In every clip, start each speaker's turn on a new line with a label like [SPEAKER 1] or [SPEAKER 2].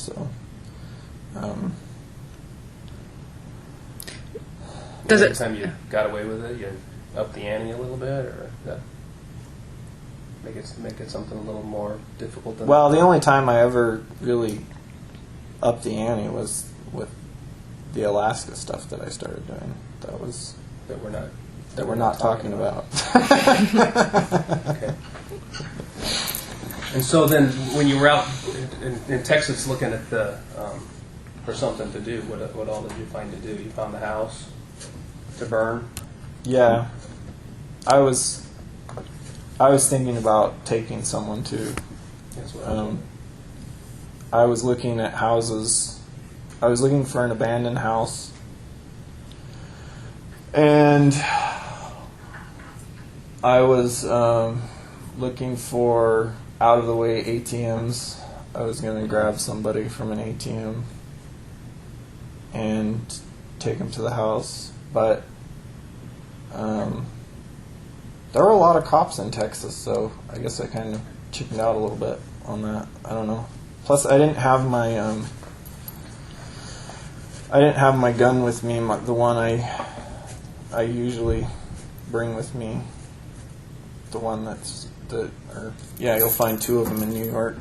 [SPEAKER 1] So,
[SPEAKER 2] does
[SPEAKER 3] Every
[SPEAKER 2] it?
[SPEAKER 3] time you got away with it, you up the ante a little bit, or that make it something a little more difficult? Than
[SPEAKER 1] well, the only time I ever really upped the ante was with the Alaska stuff that I started doing.
[SPEAKER 3] that we're not
[SPEAKER 1] That we're not talking about.
[SPEAKER 3] Okay. And so then, when you were out in Texas looking at the for something to do, what all did you find to do? You found the house to burn.
[SPEAKER 1] Yeah, I was thinking about taking someone to.
[SPEAKER 3] That's what
[SPEAKER 1] I was looking at houses. I was looking for an abandoned house, and I was looking for out of the way ATMs. I was going to grab somebody from an ATM and take them to the house, but there were a lot of cops in Texas, so I guess I kind of chickened out a little bit on that. I don't know. Plus, I didn't have my gun with me. The one I usually bring with me. The one you'll find two of them in New York.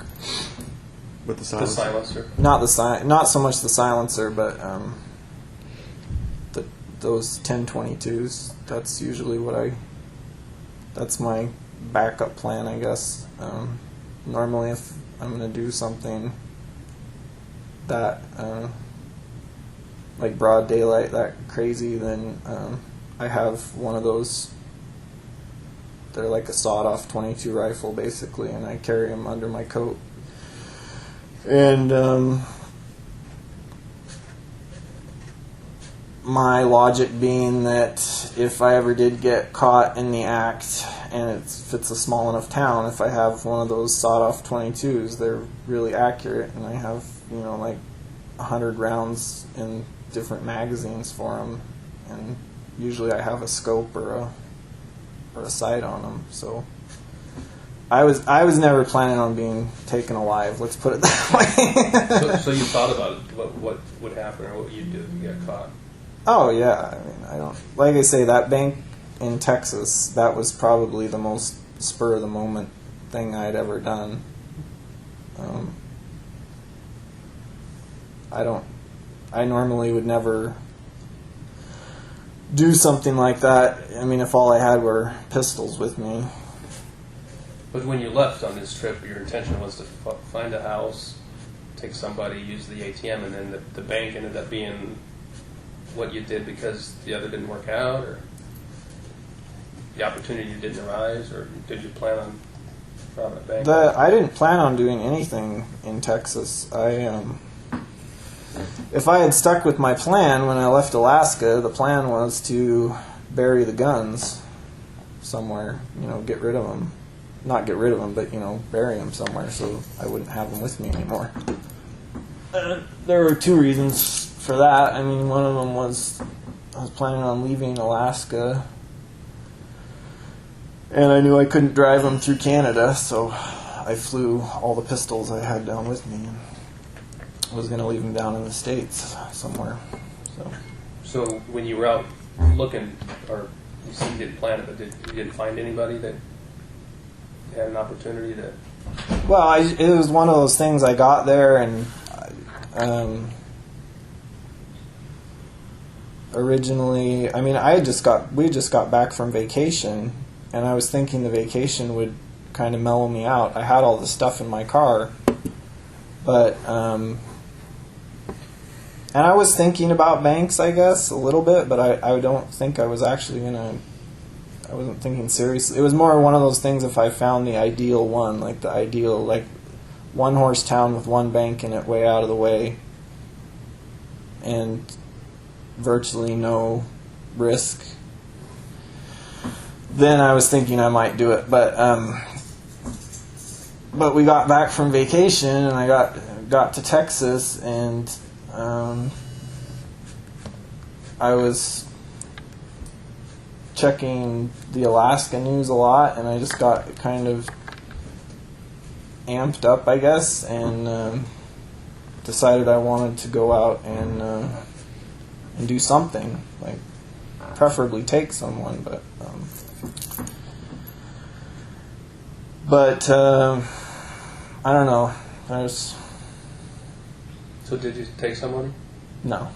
[SPEAKER 4] With the silencer.
[SPEAKER 3] The silencer.
[SPEAKER 1] Not so much the silencer, but those 1022s. That's usually that's my backup plan, I guess. Normally, if I'm going to do something that like broad daylight, that crazy, then I have one of those. They're like a sawed-off 22 rifle, basically, and I carry them under my coat. And my logic being that if I ever did get caught in the act, and if it's a small enough town, if I have one of those sawed-off 22s, they're really accurate, and I have, like 100 rounds in different magazines for them, and usually I have a scope or a sight on them. So I was never planning on being taken alive. Let's put it that way.
[SPEAKER 3] So you thought about it, what would happen or what you'd do if you got caught?
[SPEAKER 1] Oh yeah, I mean, I don't, like I say, that bank in Texas, that was probably the most spur of the moment thing I'd ever done. I normally would never do something like that. I mean, if all I had were pistols with me.
[SPEAKER 3] But when you left on this trip, your intention was to find a house, take somebody, use the ATM, and then the bank ended up being what you did because the other didn't work out, or the opportunity didn't arise, or did you plan on robbing a bank?
[SPEAKER 1] I didn't plan on doing anything in Texas. If I had stuck with my plan when I left Alaska, the plan was to bury the guns somewhere, get rid of them. Not get rid of them, but, bury them somewhere so I wouldn't have them with me anymore. There were two reasons for that. I mean, one of them was I was planning on leaving Alaska, and I knew I couldn't drive them through Canada, so I flew all the pistols I had down with me and was going to leave them down in the States somewhere.
[SPEAKER 3] So when you were out looking, or you said you didn't plan it, but you didn't find anybody that had an opportunity to...
[SPEAKER 1] Well, it was one of those things. I got there, and originally, I mean, we just got back from vacation, and I was thinking the vacation would kind of mellow me out. I had all the stuff in my car, but and I was thinking about banks, I guess, a little bit, but I don't think I was actually I wasn't thinking seriously. It was more one of those things, if I found the ideal one, like the ideal, like one-horse town with one bank in it way out of the way and virtually no risk, then I was thinking I might do it. But we got back from vacation, and I got to Texas, and I was checking the Alaska news a lot, and I just got kind of amped up, I guess, and decided I wanted to go out and do something, like preferably take someone, but I don't know.
[SPEAKER 3] So did you take somebody?
[SPEAKER 1] No.